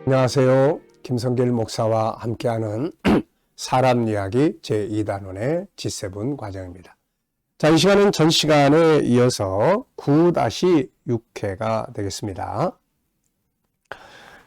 안녕하세요. 김성길 목사와 함께하는 사람 이야기 제2단원의 G7 과정입니다. 자, 이 시간은 전 시간에 이어서 9-6회가 되겠습니다.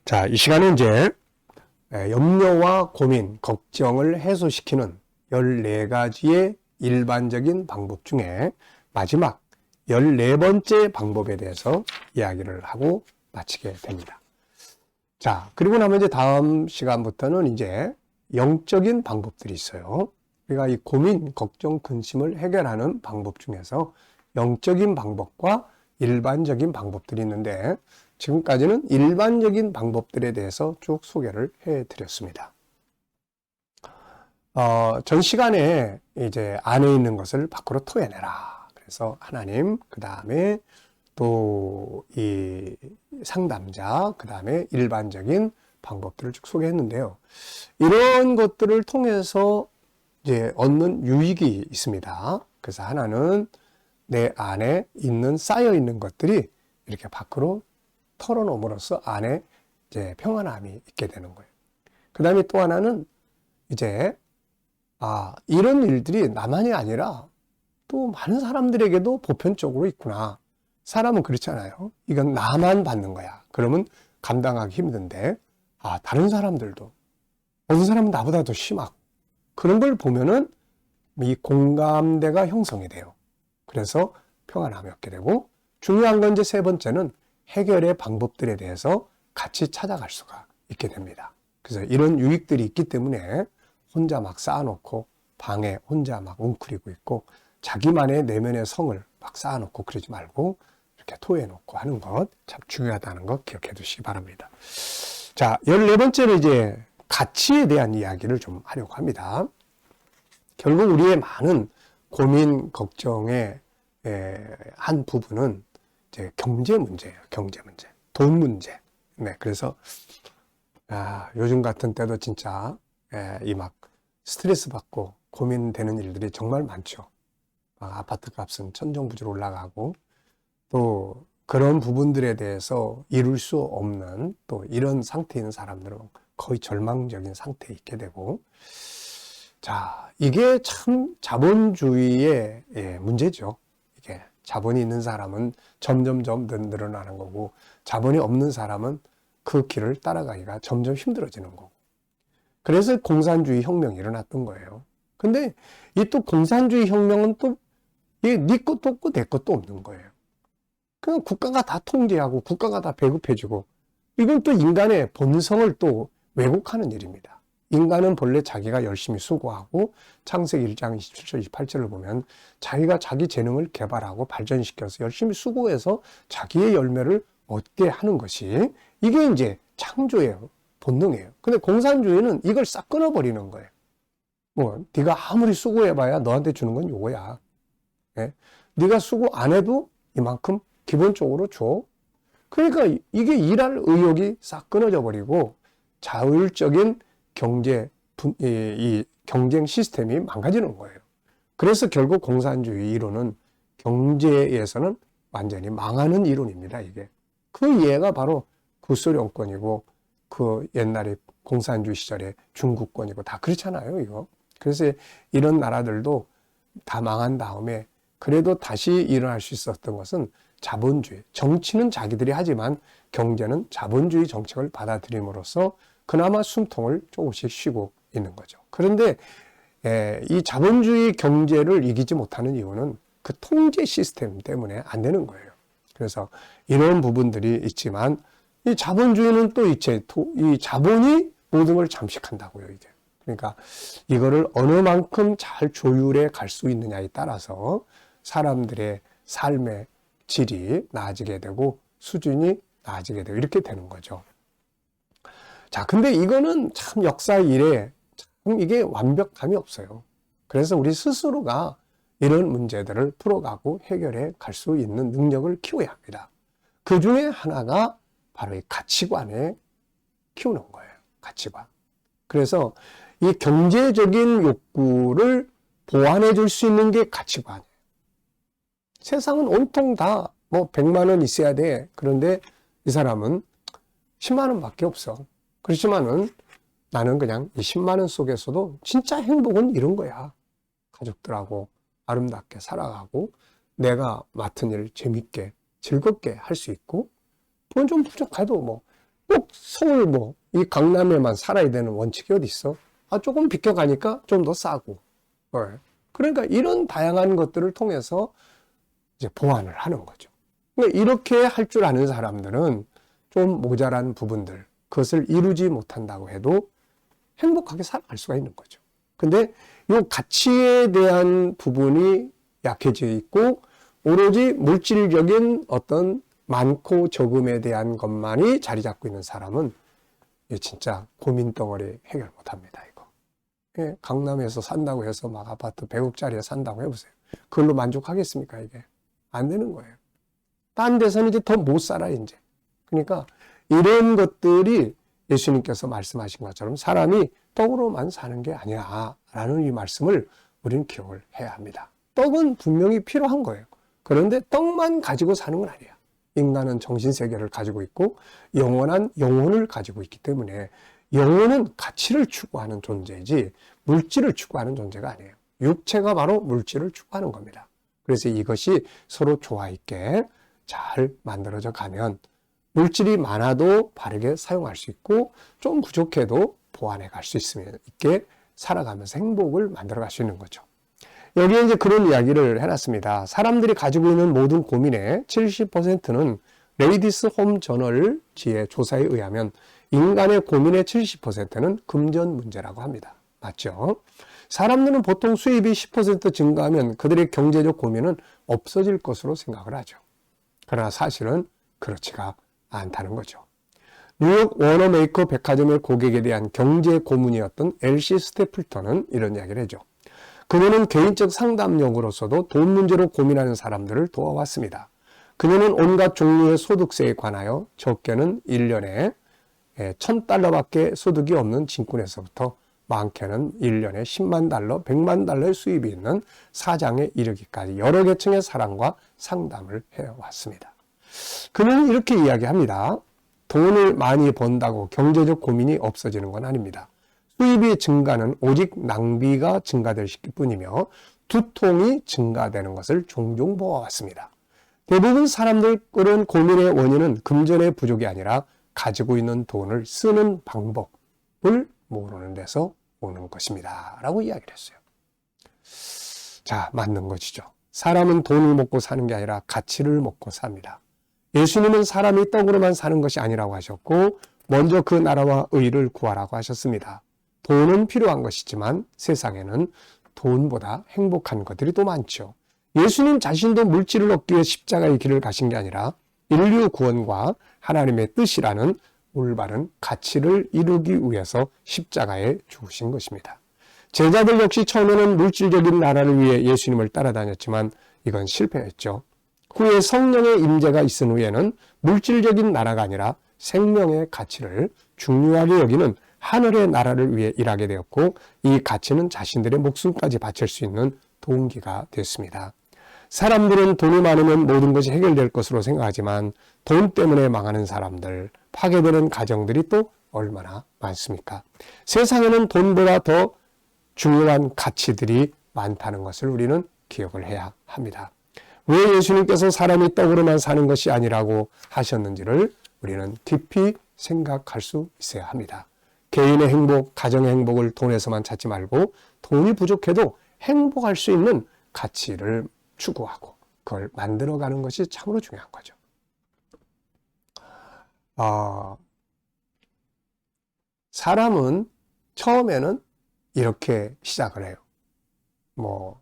자, 이 시간은 이제 염려와 고민, 걱정을 해소시키는 14가지의 일반적인 방법 중에 마지막 14번째 방법에 대해서 이야기를 하고 마치게 됩니다. 자, 그리고 나면 이제 다음 시간부터는 이제 영적인 방법들이 있어요. 우리가 이 고민, 걱정, 근심을 해결하는 방법 중에서 영적인 방법과 일반적인 방법들이 있는데 지금까지는 일반적인 방법들에 대해서 쭉 소개를 해 드렸습니다. 전 시간에 이제 안에 있는 것을 밖으로 토해내라. 그래서 하나님, 그 다음에 또 이 상담자, 그 다음에 일반적인 방법들을 쭉 소개했는데요. 이런 것들을 통해서 이제 얻는 유익이 있습니다. 그래서 하나는 내 안에 쌓여 있는 것들이 이렇게 밖으로 털어놓음으로써 안에 이제 평안함이 있게 되는 거예요. 그 다음에 또 하나는 이제 이런 일들이 나만이 아니라 또 많은 사람들에게도 보편적으로 있구나. 사람은 그렇잖아요. 이건 나만 받는 거야. 그러면 감당하기 힘든데, 다른 사람들도, 어떤 사람은 나보다 더 심하고, 그런 걸 보면은 이 공감대가 형성이 돼요. 그래서 평안함이 얻게 되고, 중요한 건 이제 세 번째는 해결의 방법들에 대해서 같이 찾아갈 수가 있게 됩니다. 그래서 이런 유익들이 있기 때문에 혼자 막 쌓아놓고, 방에 혼자 막 웅크리고 있고, 자기만의 내면의 성을 막 쌓아놓고 그러지 말고, 이렇게 토해놓고 하는 것 참 중요하다는 거 기억해 두시기 바랍니다. 자, 14번째는 이제 가치에 대한 이야기를 좀 하려고 합니다. 결국 우리의 많은 고민, 걱정의 한 부분은 이제 경제 문제예요. 경제 문제. 돈 문제. 네, 그래서 요즘 같은 때도 진짜 이 막 스트레스 받고 고민되는 일들이 정말 많죠. 아파트 값은 천정부지로 올라가고 또 그런 부분들에 대해서 이룰 수 없는 또 이런 상태에 있는 사람들은 거의 절망적인 상태에 있게 되고, 자, 이게 참 자본주의의 문제죠. 이게 자본이 있는 사람은 점점점 늘어나는 거고, 자본이 없는 사람은 그 길을 따라가기가 점점 힘들어지는 거고. 그래서 공산주의 혁명이 일어났던 거예요. 근데 이 또 공산주의 혁명은 또 네 것도 없고 내 것도 없는 거예요. 그냥 국가가 다 통제하고 국가가 다 배급해주고, 이건 또 인간의 본성을 또 왜곡하는 일입니다. 인간은 본래 자기가 열심히 수고하고 창세기 1장 27절 28절을 보면 자기가 자기 재능을 개발하고 발전시켜서 열심히 수고해서 자기의 열매를 얻게 하는 것이 이게 이제 창조예요. 본능이에요. 근데 공산주의는 이걸 싹 끊어버리는 거예요. 네가 아무리 수고해봐야 너한테 주는 건 요거야. 네가 수고 안 해도 이만큼 기본적으로 줘. 그러니까 이게 일할 의욕이 싹 끊어져 버리고 자율적인 이 경쟁 시스템이 망가지는 거예요. 그래서 결국 공산주의 이론은 경제에서는 완전히 망하는 이론입니다. 이게 그 이해가 바로 구소련권이고 그 옛날에 공산주의 시절에 중국권이고 다 그렇잖아요. 이거. 그래서 이런 나라들도 다 망한 다음에 그래도 다시 일어날 수 있었던 것은 자본주의. 정치는 자기들이 하지만 경제는 자본주의 정책을 받아들임으로써 그나마 숨통을 조금씩 쉬고 있는 거죠. 그런데 이 자본주의 경제를 이기지 못하는 이유는 그 통제 시스템 때문에 안 되는 거예요. 그래서 이런 부분들이 있지만 이 자본주의는 또 이 자본이 모든 걸 잠식한다고요, 이게. 그러니까 이거를 어느 만큼 잘 조율해 갈 수 있느냐에 따라서 사람들의 삶의 질이 나아지게 되고 수준이 나아지게 되고 이렇게 되는 거죠. 자, 근데 이거는 참 역사 이래 참 이게 완벽함이 없어요. 그래서 우리 스스로가 이런 문제들을 풀어가고 해결해 갈 수 있는 능력을 키워야 합니다. 그 중에 하나가 바로 이 가치관에 키우는 거예요. 가치관. 그래서 이 경제적인 욕구를 보완해 줄 수 있는 게 가치관이에요. 세상은 온통 다 100만 원 있어야 돼. 그런데 이 사람은 10만 원밖에 없어. 그렇지만은 나는 그냥 이 10만 원 속에서도 진짜 행복은 이런 거야. 가족들하고 아름답게 살아가고 내가 맡은 일을 재밌게 즐겁게 할 수 있고 돈 좀 부족해도 뭐 꼭 서울 뭐 이 강남에만 살아야 되는 원칙이 어디 있어? 아 조금 비껴가니까 좀 더 싸고 그러니까 이런 다양한 것들을 통해서 이제 보완을 하는 거죠. 그러니까 이렇게 할 줄 아는 사람들은 좀 모자란 부분들 그것을 이루지 못한다고 해도 행복하게 살아갈 수가 있는 거죠. 근데 이 가치에 대한 부분이 약해져 있고 오로지 물질적인 어떤 많고 적음에 대한 것만이 자리 잡고 있는 사람은 진짜 고민 덩어리 해결 못합니다. 이거. 예, 강남에서 산다고 해서 막 아파트 100억짜리에 산다고 해보세요. 그걸로 만족하겠습니까? 이게 안 되는 거예요. 딴 데서는 이제 더 못 살아 이제. 그러니까 이런 것들이 예수님께서 말씀하신 것처럼 사람이 떡으로만 사는 게 아니야 라는 이 말씀을 우리는 기억을 해야 합니다. 떡은 분명히 필요한 거예요. 그런데 떡만 가지고 사는 건 아니야. 인간은 정신세계를 가지고 있고 영원한 영혼을 가지고 있기 때문에 영혼은 가치를 추구하는 존재이지 물질을 추구하는 존재가 아니에요. 육체가 바로 물질을 추구하는 겁니다. 그래서 이것이 서로 조화 있게 잘 만들어져 가면 물질이 많아도 바르게 사용할 수 있고 좀 부족해도 보완해 갈 수 있게 살아가면서 행복을 만들어 갈 수 있는 거죠. 여기에 이제 그런 이야기를 해놨습니다. 사람들이 가지고 있는 모든 고민의 70%는 레이디스 홈 저널 지의 조사에 의하면 인간의 고민의 70%는 금전 문제라고 합니다. 맞죠? 사람들은 보통 수입이 10% 증가하면 그들의 경제적 고민은 없어질 것으로 생각을 하죠. 그러나 사실은 그렇지가 않다는 거죠. 뉴욕 워너메이커 백화점의 고객에 대한 경제 고문이었던 엘시 스태플턴은 이런 이야기를 해죠. 그녀는 개인적 상담용으로서도 돈 문제로 고민하는 사람들을 도와왔습니다. 그녀는 온갖 종류의 소득세에 관하여 적게는 1년에 $1,000밖에 소득이 없는 진군에서부터 많게는 1년에 $10만, $100만 달러의 수입이 있는 사장에 이르기까지 여러 계층의 사람과 상담을 해왔습니다. 그는 이렇게 이야기합니다. 돈을 많이 번다고 경제적 고민이 없어지는 건 아닙니다. 수입의 증가는 오직 낭비가 증가될 뿐이며 두통이 증가되는 것을 종종 보아왔습니다. 대부분 사람들은 고민의 원인은 금전의 부족이 아니라 가지고 있는 돈을 쓰는 방법을 모르는 데서 오는 것입니다. 라고 이야기를 했어요. 자, 맞는 것이죠. 사람은 돈을 먹고 사는 게 아니라 가치를 먹고 삽니다. 예수님은 사람이 떡으로만 사는 것이 아니라고 하셨고 먼저 그 나라와 의를 구하라고 하셨습니다. 돈은 필요한 것이지만 세상에는 돈보다 행복한 것들이 또 많죠. 예수님 자신도 물질을 얻기 위해 십자가의 길을 가신 게 아니라 인류 구원과 하나님의 뜻이라는 올바른 가치를 이루기 위해서 십자가에 죽으신 것입니다. 제자들 역시 처음에는 물질적인 나라를 위해 예수님을 따라다녔지만 이건 실패했죠. 후에 성령의 임재가 있은 후에는 물질적인 나라가 아니라 생명의 가치를 중요하게 여기는 하늘의 나라를 위해 일하게 되었고 이 가치는 자신들의 목숨까지 바칠 수 있는 동기가 됐습니다. 사람들은 돈이 많으면 모든 것이 해결될 것으로 생각하지만 돈 때문에 망하는 사람들, 파괴되는 가정들이 또 얼마나 많습니까? 세상에는 돈보다 더 중요한 가치들이 많다는 것을 우리는 기억을 해야 합니다. 왜 예수님께서 사람이 떡으로만 사는 것이 아니라고 하셨는지를 우리는 깊이 생각할 수 있어야 합니다. 개인의 행복, 가정의 행복을 돈에서만 찾지 말고 돈이 부족해도 행복할 수 있는 가치를 추구하고 그걸 만들어가는 것이 참으로 중요한 거죠. 사람은 처음에는 이렇게 시작을 해요.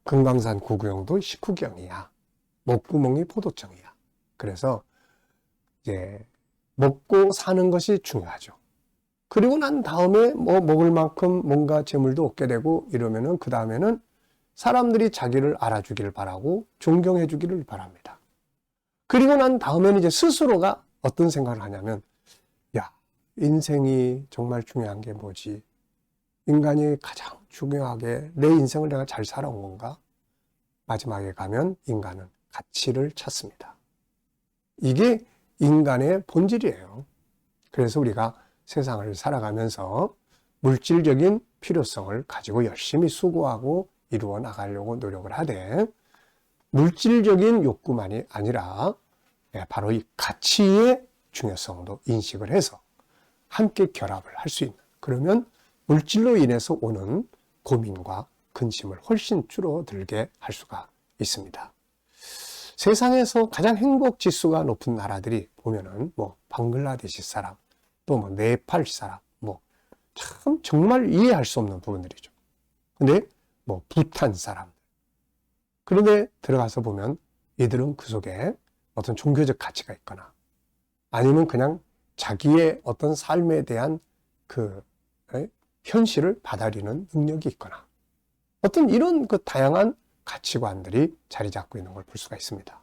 금강산 구구형도 식후경이야. 목구멍이 포도청이야. 그래서 이제 먹고 사는 것이 중요하죠. 그리고 난 다음에 먹을 만큼 뭔가 재물도 얻게 되고 이러면은 그 다음에는 사람들이 자기를 알아주기를 바라고 존경해 주기를 바랍니다. 그리고 난 다음에는 이제 스스로가 어떤 생각을 하냐면 야, 인생이 정말 중요한 게 뭐지? 인간이 가장 중요하게 내 인생을 내가 잘 살아온 건가? 마지막에 가면 인간은 가치를 찾습니다. 이게 인간의 본질이에요. 그래서 우리가 세상을 살아가면서 물질적인 필요성을 가지고 열심히 수고하고 이루어 나가려고 노력을 하되 물질적인 욕구만이 아니라 바로 이 가치의 중요성도 인식을 해서 함께 결합을 할 수 있는, 그러면 물질로 인해서 오는 고민과 근심을 훨씬 줄어들게 할 수가 있습니다. 세상에서 가장 행복 지수가 높은 나라들이 보면은 뭐 방글라데시 사람, 또 뭐 네팔 사람, 뭐 참 정말 이해할 수 없는 부분들이죠. 근데 뭐 부탄 사람, 그런데 들어가서 보면 이들은 그 속에 어떤 종교적 가치가 있거나 아니면 그냥 자기의 어떤 삶에 대한 그 현실을 받아들이는 능력이 있거나 어떤 이런 그 다양한 가치관들이 자리 잡고 있는 걸 볼 수가 있습니다.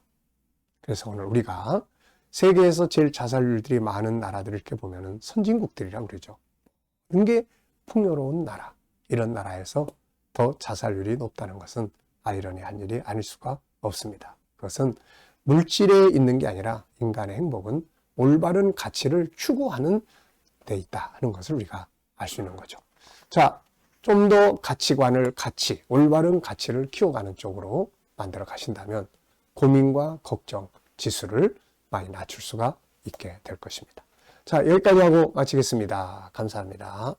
그래서 오늘 우리가 세계에서 제일 자살률들이 많은 나라들을 이렇게 보면은 선진국들이라고 그러죠. 이게 풍요로운 나라, 이런 나라에서 더 자살률이 높다는 것은 아이러니한 일이 아닐 수가 없습니다. 그것은 물질에 있는 게 아니라 인간의 행복은 올바른 가치를 추구하는 데 있다 하는 것을 우리가 알 수 있는 거죠. 자, 좀 더 가치관을 올바른 가치를 키워가는 쪽으로 만들어 가신다면 고민과 걱정 지수를 많이 낮출 수가 있게 될 것입니다. 자, 여기까지 하고 마치겠습니다. 감사합니다.